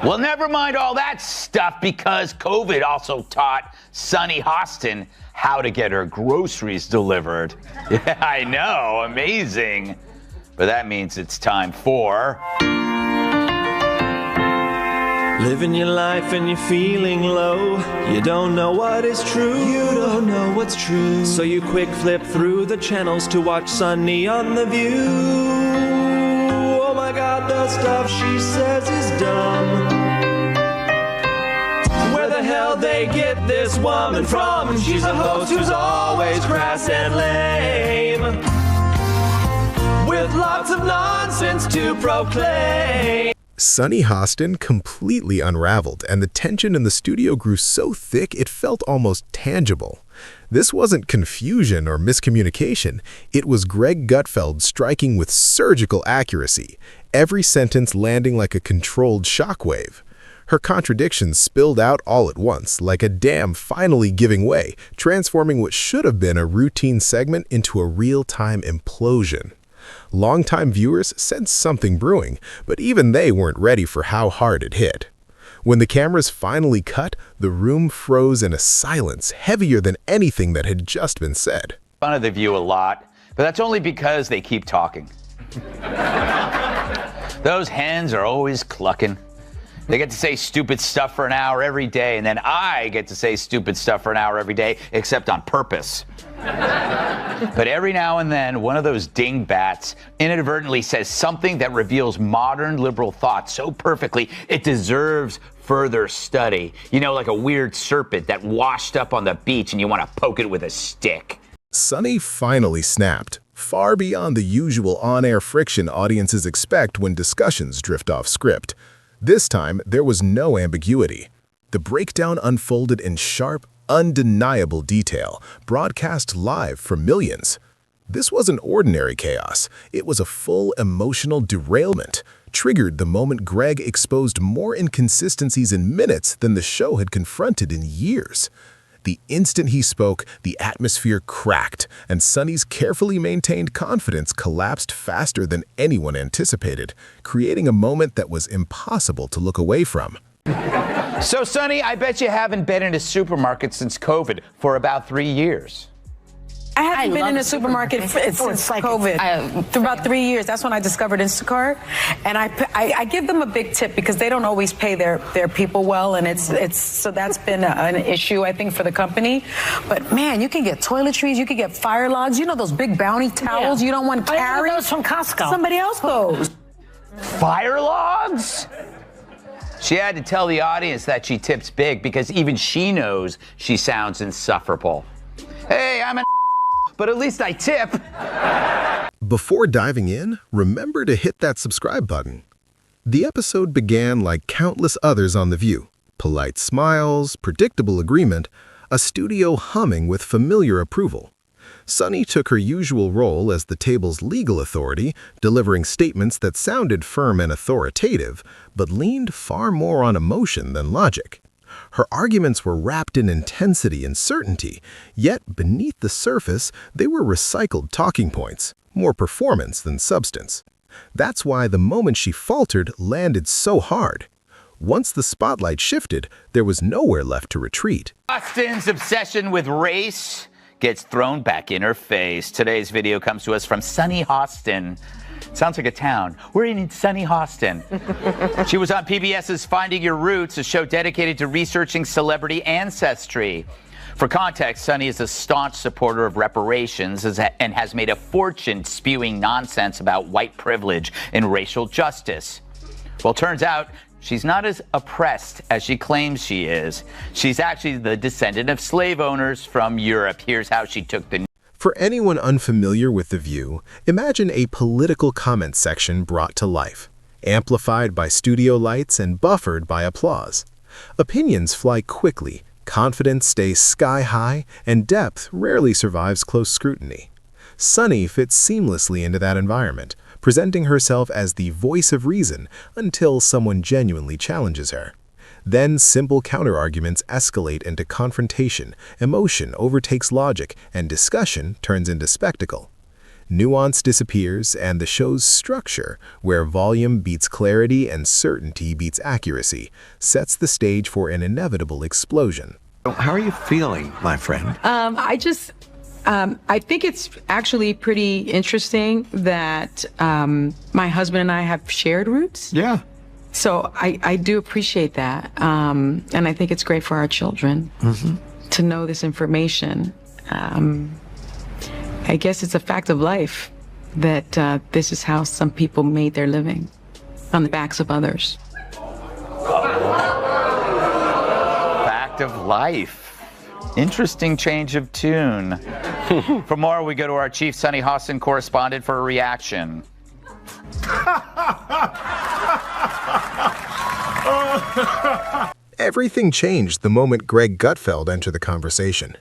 Well, never mind all that stuff, because COVID also taught Sunny Hostin how to get her groceries delivered. Yeah, I know, amazing. But that means it's time for... Living your life and you're feeling low. You don't know what is true. You don't know what's true. So you quick flip through the channels to watch Sunny on The View. Oh my God, the stuff she says is dumb. Where the hell they get this woman from? She's a host who's always crass and lame, with lots of nonsense to proclaim. Sunny Hostin completely unraveled, and the tension in the studio grew so thick it felt almost tangible. This wasn't confusion or miscommunication. It was Greg Gutfeld striking with surgical accuracy, every sentence landing like a controlled shockwave. Her contradictions spilled out all at once, like a dam finally giving way, transforming what should have been a routine segment into a real-time implosion. Longtime viewers sensed something brewing, but even they weren't ready for how hard it hit. When the cameras finally cut, the room froze in a silence heavier than anything that had just been said. Fun of The View a lot, but that's only because they keep talking. Those hens are always clucking. They get to say stupid stuff for an hour every day, and then I get to say stupid stuff for an hour every day, except on purpose. But every now and then, one of those dingbats inadvertently says something that reveals modern liberal thought so perfectly it deserves further study. You know, like a weird serpent that washed up on the beach and you want to poke it with a stick. Sunny finally snapped, far beyond the usual on-air friction audiences expect when discussions drift off script. This time, there was no ambiguity. The breakdown unfolded in sharp, undeniable detail, broadcast live for millions. This wasn't ordinary chaos. It was a full emotional derailment, triggered the moment Greg exposed more inconsistencies in minutes than the show had confronted in years. The instant he spoke, the atmosphere cracked, and Sunny's carefully maintained confidence collapsed faster than anyone anticipated, creating a moment that was impossible to look away from. So, Sunny, I bet you haven't been in a supermarket since COVID for about 3 years. I haven't been in a supermarket since COVID. For about 3 years. That's when I discovered Instacart. And I give them a big tip because they don't always pay their people well. And so that's been an issue, I think, for the company. But, man, you can get toiletries. You can get fire logs. You know those big bounty towels you don't want to carry? Those from Costco. Somebody else goes. Fire logs? She had to tell the audience that she tips big because even she knows she sounds insufferable. Hey, I'm an but at least I tip. Before diving in, remember to hit that subscribe button. The episode began like countless others on The View. Polite smiles, predictable agreement, a studio humming with familiar approval. Sunny took her usual role as the table's legal authority, delivering statements that sounded firm and authoritative, but leaned far more on emotion than logic. Her arguments were wrapped in intensity and certainty, yet beneath the surface, they were recycled talking points, more performance than substance. That's why the moment she faltered landed so hard. Once the spotlight shifted, there was nowhere left to retreat. Hostin's obsession with race gets thrown back in her face. Today's video comes to us from Sunny Hostin. Sounds like a town. We're in Sunny Hostin. She was on PBS's Finding Your Roots, a show dedicated to researching celebrity ancestry. For context, Sunny is a staunch supporter of reparations and has made a fortune spewing nonsense about white privilege and racial justice. Well, turns out she's not as oppressed as she claims she is. She's actually the descendant of slave owners from Europe. Here's how she took the... For anyone unfamiliar with The View, imagine a political comment section brought to life, amplified by studio lights and buffered by applause. Opinions fly quickly, confidence stays sky high, and depth rarely survives close scrutiny. Sunny fits seamlessly into that environment, presenting herself as the voice of reason until someone genuinely challenges her. Then simple counterarguments escalate into confrontation, emotion overtakes logic, and discussion turns into spectacle. Nuance disappears, and the show's structure, where volume beats clarity and certainty beats accuracy, sets the stage for an inevitable explosion. How are you feeling, my friend? I think it's actually pretty interesting that my husband and I have shared roots. Yeah. So I do appreciate that. And I think it's great for our children to know this information. I guess it's a fact of life that this is how some people made their living, on the backs of others. Fact of life. Interesting change of tune. For more, we go to our chief Sunny Hostin correspondent for a reaction. Everything changed the moment Greg Gutfeld entered the conversation.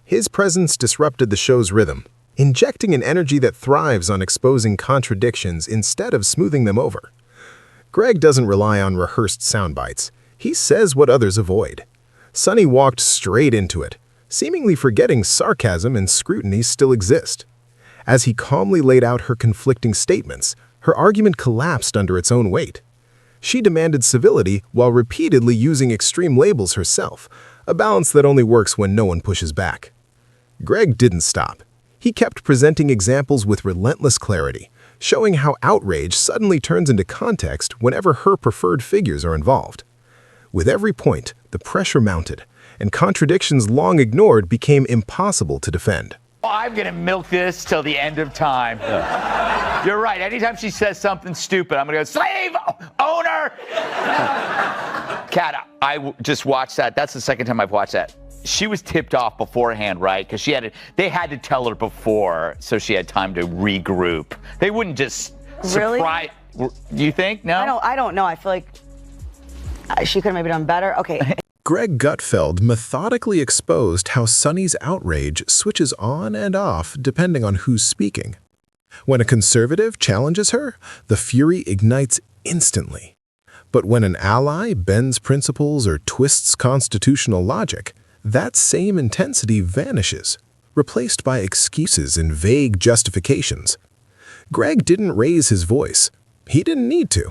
His presence disrupted the show's rhythm, injecting an energy that thrives on exposing contradictions instead of smoothing them over. Greg doesn't rely on rehearsed sound bites. He says what others avoid. Sunny walked straight into it, seemingly forgetting sarcasm and scrutiny still exist. As he calmly laid out her conflicting statements, her argument collapsed under its own weight. She demanded civility while repeatedly using extreme labels herself, a balance that only works when no one pushes back. Greg didn't stop. He kept presenting examples with relentless clarity, showing how outrage suddenly turns into context whenever her preferred figures are involved. With every point, the pressure mounted, and contradictions long ignored became impossible to defend. I'm going to milk this till the end of time. You're right. Anytime she says something stupid, I'm going to go, slave owner! Kat, I just watched that. That's the second time I've watched that. She was tipped off beforehand, right? Because they had to tell her before, so she had time to regroup. They wouldn't just surprise. Really? Do you think? No? I don't know. I feel like she could have maybe done better. Okay. Greg Gutfeld methodically exposed how Sunny's outrage switches on and off depending on who's speaking. When a conservative challenges her, the fury ignites instantly. But when an ally bends principles or twists constitutional logic, that same intensity vanishes, replaced by excuses and vague justifications. Greg didn't raise his voice. He didn't need to.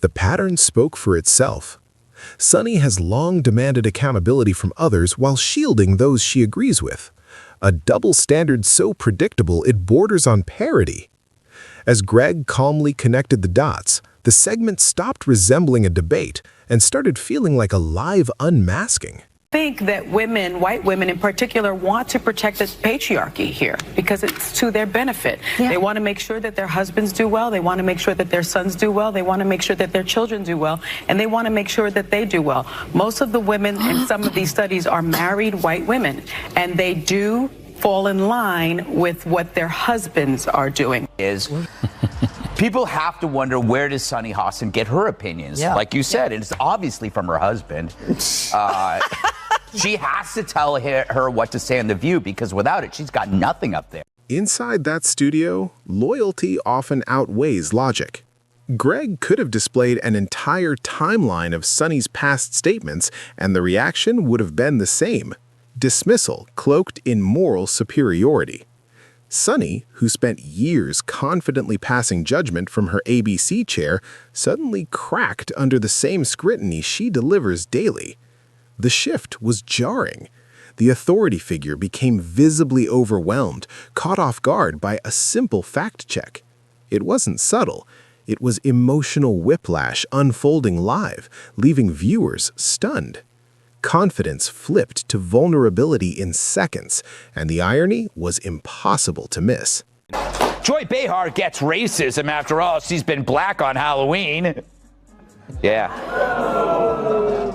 The pattern spoke for itself. Sunny has long demanded accountability from others while shielding those she agrees with, a double standard so predictable it borders on parody. As Greg calmly connected the dots, the segment stopped resembling a debate and started feeling like a live unmasking. I think that women, white women in particular, want to protect the patriarchy here because it's to their benefit. Yeah. They want to make sure that their husbands do well. They want to make sure that their sons do well. They want to make sure that their children do well. And they want to make sure that they do well. Most of the women in some of these studies are married white women, and they do fall in line with what their husbands are doing. People have to wonder, where does Sunny Hostin get her opinions? Yeah. Like you said, it's obviously from her husband. She has to tell her what to say on The View, because without it, she's got nothing up there. Inside that studio, loyalty often outweighs logic. Greg could have displayed an entire timeline of Sunny's past statements, and the reaction would have been the same: dismissal cloaked in moral superiority. Sunny, who spent years confidently passing judgment from her ABC chair, suddenly cracked under the same scrutiny she delivers daily. The shift was jarring. The authority figure became visibly overwhelmed, caught off guard by a simple fact check. It wasn't subtle. It was emotional whiplash unfolding live, leaving viewers stunned. Confidence flipped to vulnerability in seconds, and the irony was impossible to miss. Joy Behar gets racism. After all, she's been black on Halloween. Yeah.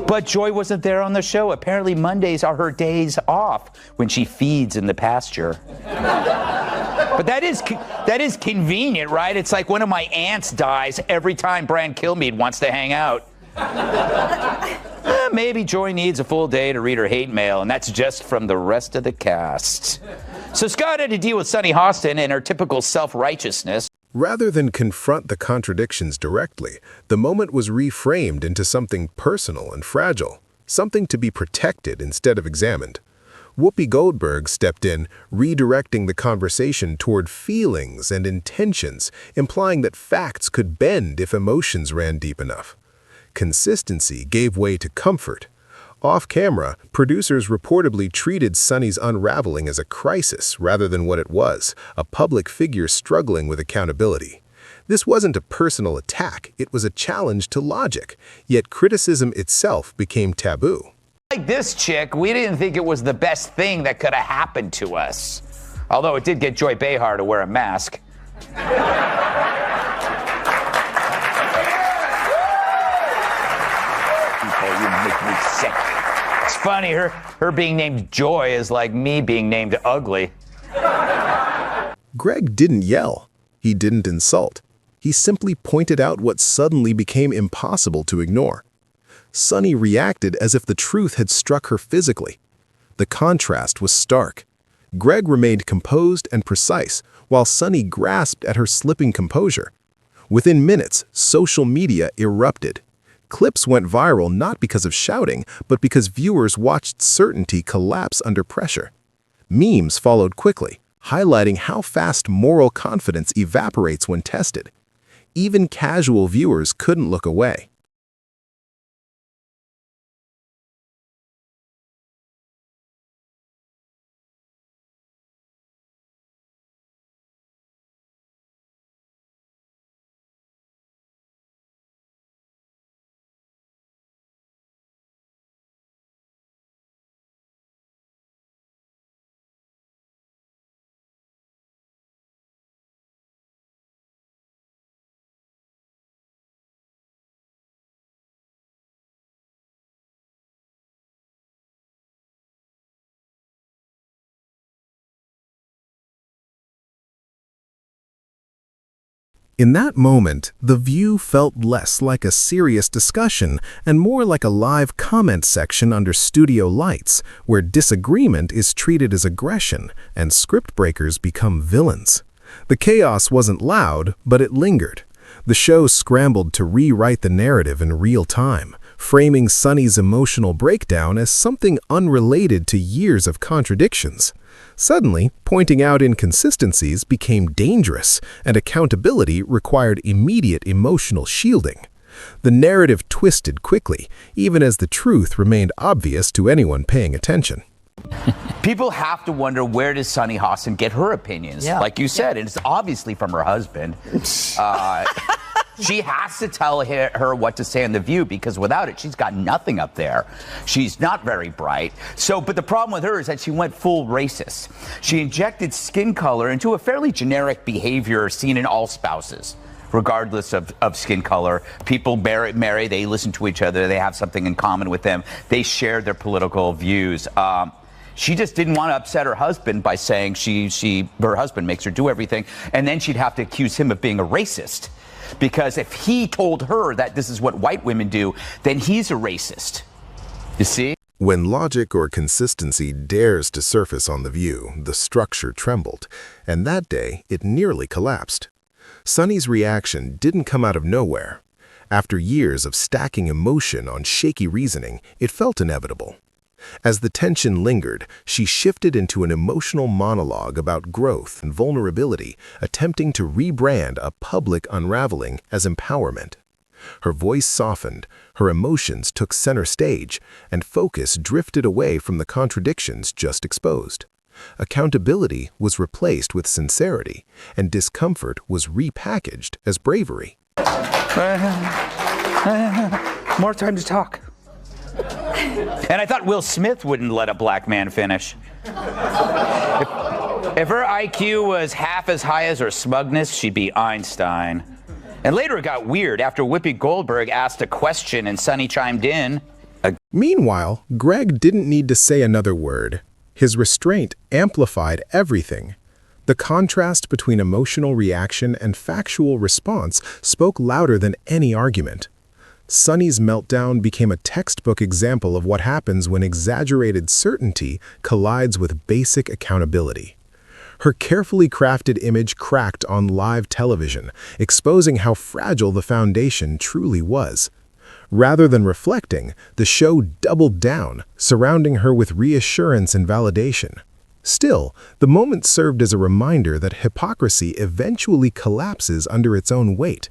But Joy wasn't there on the show. Apparently Mondays are her days off when she feeds in the pasture. But that is convenient, right? It's like one of my aunts dies every time Brian Kilmeade wants to hang out. Maybe Joy needs a full day to read her hate mail, and that's just from the rest of the cast. So Scott had to deal with Sunny Hostin and her typical self-righteousness. Rather than confront the contradictions directly, the moment was reframed into something personal and fragile, something to be protected instead of examined. Whoopi Goldberg stepped in, redirecting the conversation toward feelings and intentions, implying that facts could bend if emotions ran deep enough. Consistency gave way to comfort. Off-camera, producers reportedly treated Sunny's unraveling as a crisis rather than what it was, a public figure struggling with accountability. This wasn't a personal attack, it was a challenge to logic, yet criticism itself became taboo. Like this chick, we didn't think it was the best thing that could have happened to us. Although it did get Joy Behar to wear a mask. You make me sick. It's funny, her being named Joy is like me being named ugly. Greg didn't yell. He didn't insult. He simply pointed out what suddenly became impossible to ignore. Sunny reacted as if the truth had struck her physically. The contrast was stark. Greg remained composed and precise, while Sunny grasped at her slipping composure. Within minutes, social media erupted. Clips went viral not because of shouting, but because viewers watched certainty collapse under pressure. Memes followed quickly, highlighting how fast moral confidence evaporates when tested. Even casual viewers couldn't look away. In that moment, the view felt less like a serious discussion and more like a live comment section under studio lights, where disagreement is treated as aggression and script breakers become villains. The chaos wasn't loud, but it lingered. The show scrambled to rewrite the narrative in real time, framing Sunny's emotional breakdown as something unrelated to years of contradictions. Suddenly, pointing out inconsistencies became dangerous, and accountability required immediate emotional shielding. The narrative twisted quickly, even as the truth remained obvious to anyone paying attention. People have to wonder, where does Sunny Hostin get her opinions? Yeah. Like you said, it's obviously from her husband. She has to tell her what to say on The View, because without it, she's got nothing up there. She's not very bright. But the problem with her is that she went full racist. She injected skin color into a fairly generic behavior seen in all spouses, regardless of skin color. People marry, they listen to each other, they have something in common with them, they share their political views. She just didn't want to upset her husband by saying her husband makes her do everything, and then she'd have to accuse him of being a racist. Because if he told her that this is what white women do, then he's a racist. You see? When logic or consistency dares to surface on The View, the structure trembled, and that day it nearly collapsed. Sunny's reaction didn't come out of nowhere. After years of stacking emotion on shaky reasoning, it felt inevitable. As the tension lingered, she shifted into an emotional monologue about growth and vulnerability, attempting to rebrand a public unraveling as empowerment. Her voice softened, her emotions took center stage, and focus drifted away from the contradictions just exposed. Accountability was replaced with sincerity, and discomfort was repackaged as bravery. More time to talk. And I thought Will Smith wouldn't let a black man finish. If her IQ was half as high as her smugness, she'd be Einstein. And later it got weird after Whoopi Goldberg asked a question and Sunny chimed in. Meanwhile, Greg didn't need to say another word. His restraint amplified everything. The contrast between emotional reaction and factual response spoke louder than any argument. Sunny's meltdown became a textbook example of what happens when exaggerated certainty collides with basic accountability. Her carefully crafted image cracked on live television, exposing how fragile the foundation truly was. Rather than reflecting, the show doubled down, surrounding her with reassurance and validation. Still, the moment served as a reminder that hypocrisy eventually collapses under its own weight.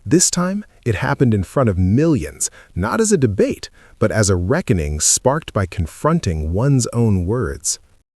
This time, it happened in front of millions, not as a debate, but as a reckoning sparked by confronting one's own words.